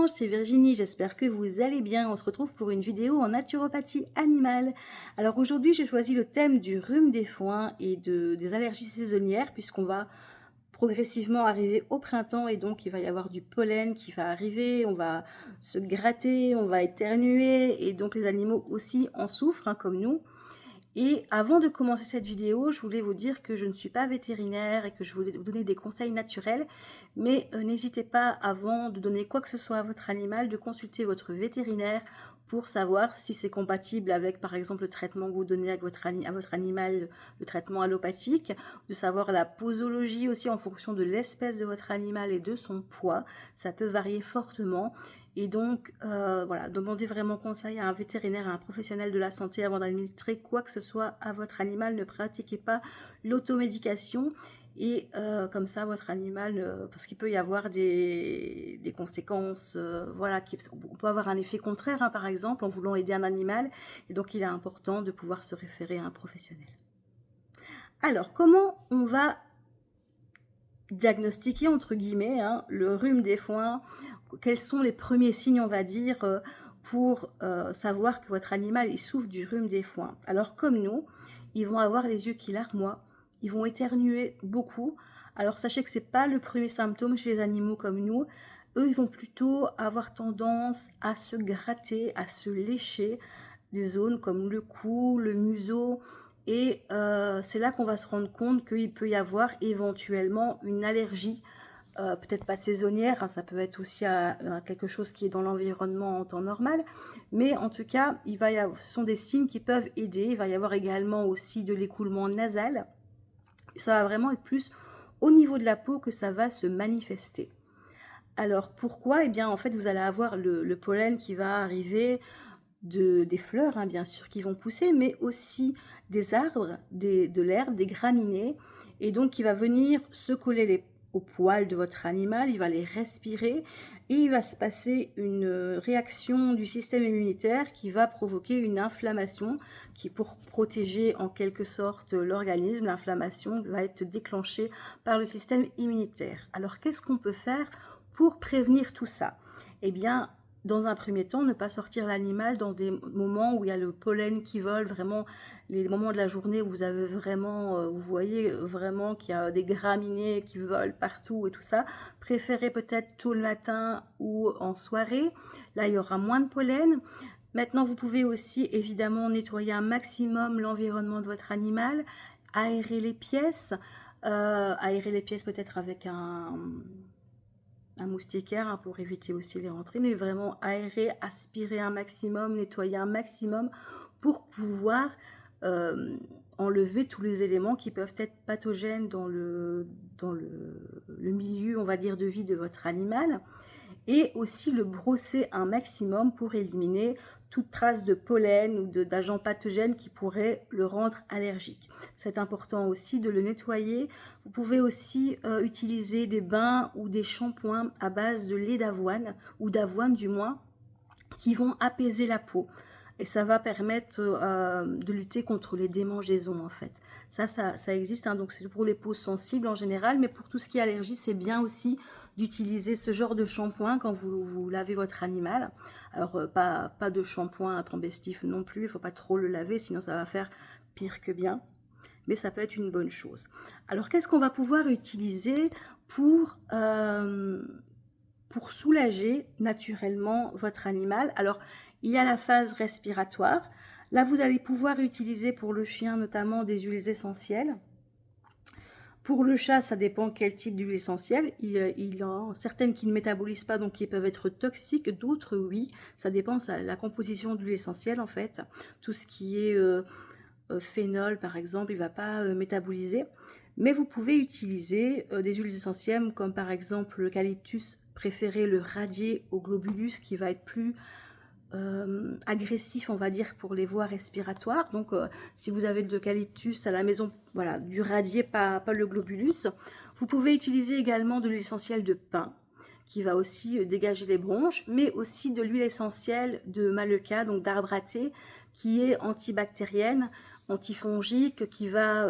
anges, c'est Virginie, j'espère que vous allez bien. On se retrouve pour une vidéo en naturopathie animale. Alors aujourd'hui, j'ai choisi le thème du rhume des foins et des allergies saisonnières puisqu'on va progressivement arriver au printemps et donc il va y avoir du pollen qui va arriver, on va se gratter, on va éternuer et donc les animaux aussi en souffrent comme nous. Et avant de commencer cette vidéo, je voulais vous dire que je ne suis pas vétérinaire et que je voulais vous donner des conseils naturels, mais n'hésitez pas, avant de donner quoi que ce soit à votre animal, de consulter votre vétérinaire pour savoir si c'est compatible avec, par exemple, le traitement que vous donnez à votre animal, le traitement allopathique, de savoir la posologie aussi en fonction de l'espèce de votre animal et de son poids. Ça peut varier fortement. Et donc, voilà, demandez vraiment conseil à un vétérinaire, à un professionnel de la santé avant d'administrer quoi que ce soit à votre animal. Ne pratiquez pas l'automédication et comme ça, votre animal, parce qu'il peut y avoir des conséquences, voilà, on peut avoir un effet contraire, par exemple, en voulant aider un animal. Et donc, il est important de pouvoir se référer à un professionnel. Alors, comment on va diagnostiquer, entre guillemets, le rhume des foins? Quels sont les premiers signes, on va dire, pour savoir que votre animal il souffre du rhume des foins? Alors comme nous, ils vont avoir les yeux qui larmoient, ils vont éternuer beaucoup. Alors sachez que c'est pas le premier symptôme chez les animaux comme nous. Eux, ils vont plutôt avoir tendance à se gratter, à se lécher des zones comme le cou, le museau. Et c'est là qu'on va se rendre compte qu'il peut y avoir éventuellement une allergie, peut-être pas saisonnière, ça peut être aussi à quelque chose qui est dans l'environnement en temps normal, mais en tout cas, ce sont des signes qui peuvent aider. Il va y avoir également aussi de l'écoulement nasal. Ça va vraiment être plus au niveau de la peau que ça va se manifester. Alors pourquoi? Eh bien en fait, vous allez avoir le pollen qui va arriver des fleurs, bien sûr, qui vont pousser, mais aussi des arbres, de l'herbe, des graminées, et donc il va venir se coller aux poils de votre animal, il va les respirer, et il va se passer une réaction du système immunitaire qui va provoquer une inflammation, qui pour protéger en quelque sorte l'organisme, l'inflammation va être déclenchée par le système immunitaire. Alors qu'est-ce qu'on peut faire pour prévenir tout ça? Eh bien, dans un premier temps, ne pas sortir l'animal dans des moments où il y a le pollen qui vole, vraiment les moments de la journée où vous avez vraiment, vous voyez vraiment qu'il y a des graminées qui volent partout et tout ça. Préférez peut-être tôt le matin ou en soirée. Là, il y aura moins de pollen. Maintenant, vous pouvez aussi évidemment nettoyer un maximum l'environnement de votre animal, aérer les pièces peut-être avec un moustiquaire pour éviter aussi les rentrées, mais vraiment aérer, aspirer un maximum, nettoyer un maximum pour pouvoir enlever tous les éléments qui peuvent être pathogènes dans le milieu, on va dire, de vie de votre animal, et aussi le brosser un maximum pour éliminer toute trace de pollen ou d'agents pathogènes qui pourraient le rendre allergique. C'est important aussi de le nettoyer. Vous pouvez aussi utiliser des bains ou des shampoings à base de lait d'avoine, ou d'avoine du moins, qui vont apaiser la peau. Et ça va permettre de lutter contre les démangeaisons en fait. Ça existe, donc c'est pour les peaux sensibles en général, mais pour tout ce qui est allergie, c'est bien aussi d'utiliser ce genre de shampoing quand vous lavez votre animal. Alors pas de shampoing intempestif non plus, il ne faut pas trop le laver, sinon ça va faire pire que bien. Mais ça peut être une bonne chose. Alors qu'est-ce qu'on va pouvoir utiliser pour soulager naturellement votre animal? Alors, il y a la phase respiratoire. Là, vous allez pouvoir utiliser pour le chien notamment des huiles essentielles. Pour le chat, ça dépend quel type d'huile essentielle. Il y a certaines qui ne métabolisent pas, donc qui peuvent être toxiques. D'autres, oui. Ça dépend de la composition de l'huile essentielle, en fait. Tout ce qui est phénol, par exemple, il ne va pas métaboliser. Mais vous pouvez utiliser des huiles essentielles comme par exemple l'eucalyptus. Préférez le radier au globulus qui va être plus agressif, on va dire, pour les voies respiratoires. Donc si vous avez de l'eucalyptus à la maison, voilà, du radier, pas le globulus. Vous pouvez utiliser également de l'huile essentielle de pin qui va aussi dégager les bronches, mais aussi de l'huile essentielle de Manuka, donc d'arbre à thé, qui est antibactérienne, antifongique, qui va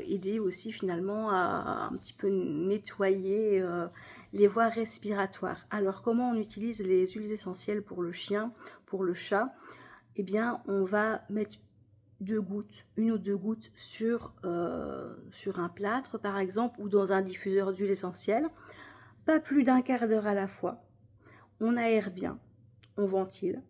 aider aussi finalement à un petit peu nettoyer les voies respiratoires. Alors, comment on utilise les huiles essentielles pour le chien, pour le chat? Eh bien, on va mettre 2 gouttes, 1 ou 2 gouttes sur un plâtre, par exemple, ou dans un diffuseur d'huile essentielle, pas plus d'un quart d'heure à la fois. On aère bien, on ventile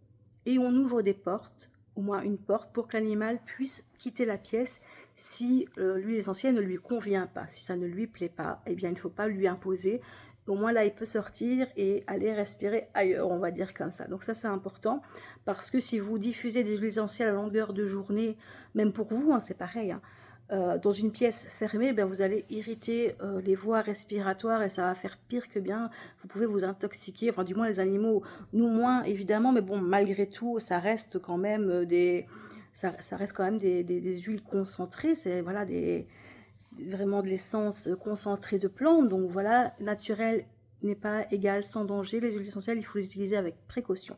et on ouvre des portes, au moins une porte, pour que l'animal puisse quitter la pièce si l'huile essentielle ne lui convient pas. Si ça ne lui plaît pas, eh bien il ne faut pas lui imposer. Au moins là, il peut sortir et aller respirer ailleurs, on va dire comme ça. Donc ça, c'est important parce que si vous diffusez des huiles essentielles à longueur de journée, même pour vous, hein, c'est pareil, hein, dans une pièce fermée, ben vous allez irriter les voies respiratoires et ça va faire pire que bien. Vous pouvez vous intoxiquer, enfin du moins les animaux, nous moins évidemment, mais bon, malgré tout, ça reste quand même ça reste quand même des huiles concentrées, c'est voilà, vraiment de l'essence concentrée de plantes, donc voilà, naturel n'est pas égal sans danger. Les huiles essentielles, il faut les utiliser avec précaution.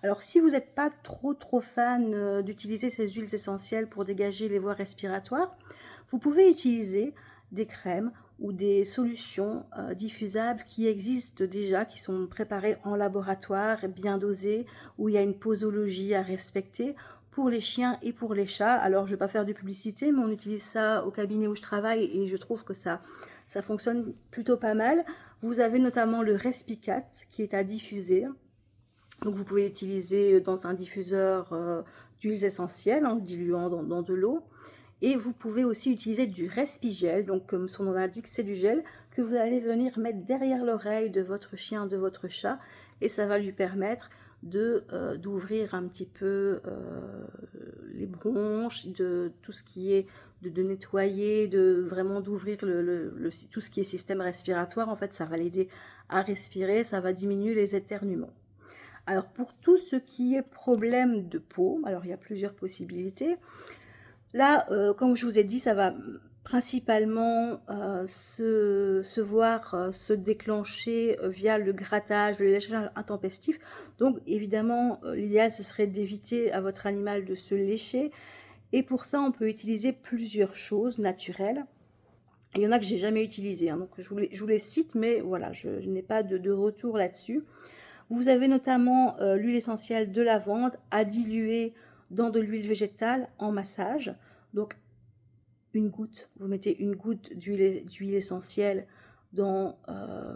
Alors si vous n'êtes pas trop fan d'utiliser ces huiles essentielles pour dégager les voies respiratoires, vous pouvez utiliser des crèmes ou des solutions diffusables qui existent déjà, qui sont préparées en laboratoire, bien dosées, où il y a une posologie à respecter pour les chiens et pour les chats. Alors je ne vais pas faire de publicité, mais on utilise ça au cabinet où je travaille et je trouve que ça fonctionne plutôt pas mal. Vous avez notamment le Respicat qui est à diffuser. Donc vous pouvez l'utiliser dans un diffuseur d'huiles essentielles, en diluant dans de l'eau. Et vous pouvez aussi utiliser du Respigel, donc comme son nom l'indique, c'est du gel que vous allez venir mettre derrière l'oreille de votre chien, de votre chat, et ça va lui permettre d'ouvrir un petit peu les bronches, de tout ce qui est de nettoyer, de vraiment d'ouvrir tout ce qui est système respiratoire. En fait, ça va l'aider à respirer, ça va diminuer les éternuements. Alors pour tout ce qui est problème de peau, alors il y a plusieurs possibilités. Là, comme je vous ai dit, ça va principalement se déclencher via le grattage, le léchage intempestif. Donc évidemment, l'idéal ce serait d'éviter à votre animal de se lécher. Et pour ça, on peut utiliser plusieurs choses naturelles. Il y en a que j'ai jamais utilisées, hein, donc je vous les cite, mais voilà, je n'ai pas de retour là-dessus. Vous avez notamment l'huile essentielle de lavande à diluer dans de l'huile végétale en massage. Donc une goutte, vous mettez une goutte d'huile essentielle dans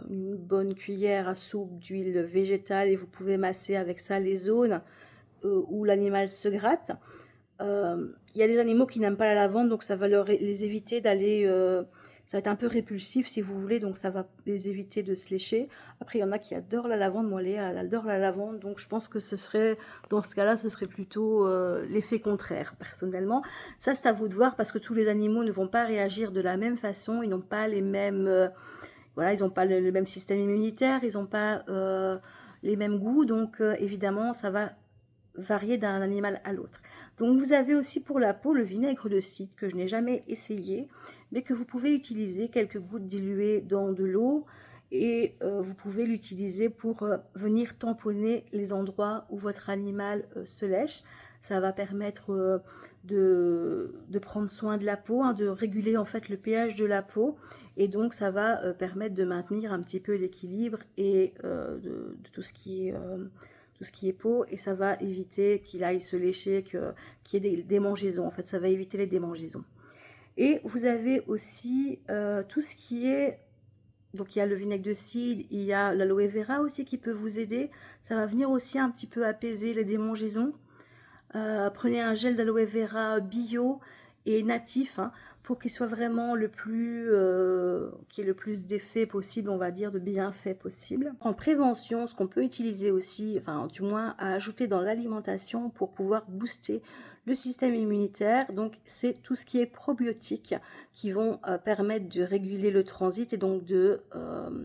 une bonne cuillère à soupe d'huile végétale et vous pouvez masser avec ça les zones où l'animal se gratte. Il y a des animaux qui n'aiment pas la lavande, donc ça va les éviter d'aller... ça va être un peu répulsif si vous voulez, donc ça va les éviter de se lécher. Après, il y en a qui adorent la lavande, moi Léa, elle adore la lavande, donc je pense que ce serait, dans ce cas-là, ce serait plutôt l'effet contraire, personnellement. Ça, c'est à vous de voir, parce que tous les animaux ne vont pas réagir de la même façon, ils n'ont pas les mêmes... voilà, ils n'ont pas le même système immunitaire, ils n'ont pas les mêmes goûts, donc évidemment, ça va varier d'un animal à l'autre. Donc vous avez aussi pour la peau le vinaigre de cidre que je n'ai jamais essayé, mais que vous pouvez utiliser quelques gouttes diluées dans de l'eau et vous pouvez l'utiliser pour venir tamponner les endroits où votre animal se lèche. Ça va permettre de prendre soin de la peau, hein, de réguler en fait le pH de la peau et donc ça va permettre de maintenir un petit peu l'équilibre et de tout ce qui est peau, et ça va éviter qu'il aille se lécher, qu'il y ait des démangeaisons. En fait, ça va éviter les démangeaisons. Et vous avez aussi tout ce qui est... Donc il y a le vinaigre de cidre, il y a l'aloe vera aussi qui peut vous aider. Ça va venir aussi un petit peu apaiser les démangeaisons. Prenez un gel d'aloe vera bio et natif, hein, pour qu'il soit vraiment qu'il ait le plus d'effet possible, on va dire, de bienfaits possible. En prévention, ce qu'on peut utiliser aussi, enfin du moins à ajouter dans l'alimentation pour pouvoir booster le système immunitaire, donc c'est tout ce qui est probiotiques qui vont permettre de réguler le transit et donc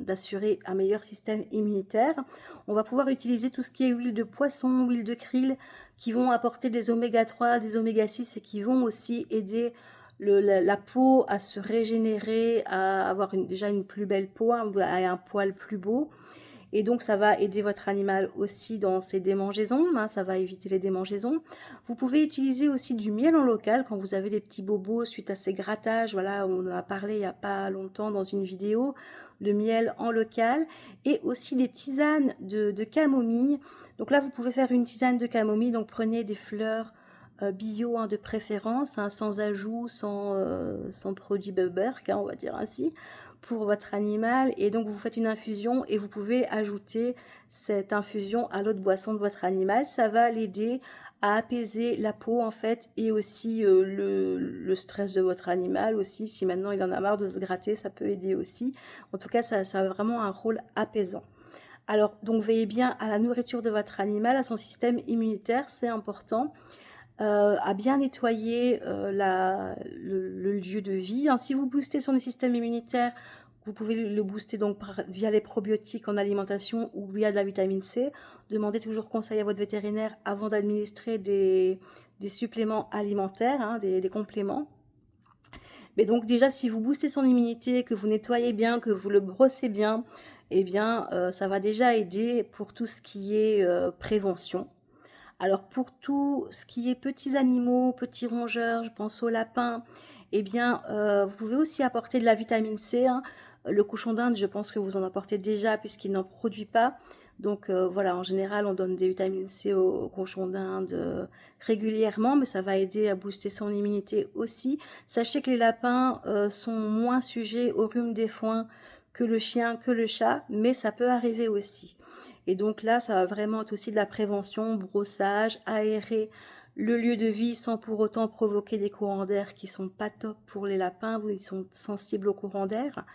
d'assurer un meilleur système immunitaire. On va pouvoir utiliser tout ce qui est huile de poisson, huile de krill, qui vont apporter des oméga 3, des oméga 6 et qui vont aussi aider la peau à se régénérer, à avoir déjà une plus belle peau, un poil plus beau. et donc ça va aider votre animal aussi dans ses démangeaisons, hein, ça va éviter les démangeaisons. Vous pouvez utiliser aussi du miel en local quand vous avez des petits bobos suite à ces grattages, voilà, on en a parlé il n'y a pas longtemps dans une vidéo, le miel en local, et aussi des tisanes de camomille. Donc là, vous pouvez faire une tisane de camomille, donc prenez des fleurs bio, hein, de préférence, hein, sans ajout, sans produit Burberk, hein, on va dire ainsi, pour votre animal. Et donc vous faites une infusion et vous pouvez ajouter cette infusion à l'eau de boisson de votre animal. Ça va l'aider à apaiser la peau en fait, et aussi le stress de votre animal aussi. Si maintenant il en a marre de se gratter, ça peut aider aussi. En tout cas, ça a vraiment un rôle apaisant. Alors, donc veillez bien à la nourriture de votre animal, à son système immunitaire, c'est important. À bien nettoyer le lieu de vie, hein. Si vous boostez son système immunitaire, vous pouvez le booster donc via les probiotiques en alimentation ou via de la vitamine C. Demandez toujours conseil à votre vétérinaire avant d'administrer des suppléments alimentaires, hein, des compléments. Mais donc déjà, si vous boostez son immunité, que vous nettoyez bien, que vous le brossez bien, eh bien, ça va déjà aider pour tout ce qui est prévention. Alors pour tout ce qui est petits animaux, petits rongeurs, je pense aux lapins, eh bien, vous pouvez aussi apporter de la vitamine C, hein. Le cochon d'Inde, je pense que vous en apportez déjà puisqu'il n'en produit pas. Donc voilà, en général, on donne des vitamines C au cochon d'Inde régulièrement, mais ça va aider à booster son immunité aussi. Sachez que les lapins sont moins sujets au rhume des foins que le chien, que le chat, mais ça peut arriver aussi. Et donc là, ça va vraiment être aussi de la prévention, brossage, aérer le lieu de vie sans pour autant provoquer des courants d'air qui sont pas top pour les lapins, ils sont sensibles aux courants d'air.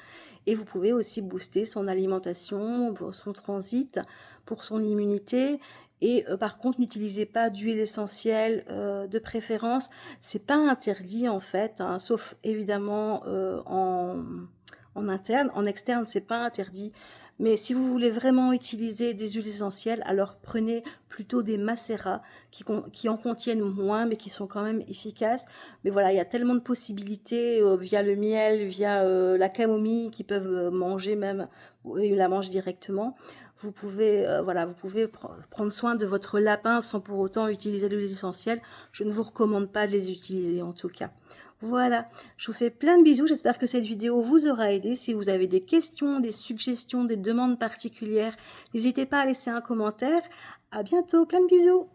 Et vous pouvez aussi booster son alimentation, son transit, pour son immunité. Et par contre, n'utilisez pas d'huile essentielle de préférence. C'est pas interdit en fait, hein, sauf évidemment en interne. En externe, c'est pas interdit. Mais si vous voulez vraiment utiliser des huiles essentielles, alors prenez plutôt des macérats qui en contiennent moins, mais qui sont quand même efficaces. Mais voilà, il y a tellement de possibilités via le miel, via la camomille, qui peuvent manger même, ils la mangent directement. Vous pouvez, voilà, vous pouvez prendre soin de votre lapin sans pour autant utiliser de l'huile essentielle. Je ne vous recommande pas de les utiliser en tout cas. Voilà, je vous fais plein de bisous, j'espère que cette vidéo vous aura aidé. Si vous avez des questions, des suggestions, des demandes particulières, n'hésitez pas à laisser un commentaire. À bientôt, plein de bisous!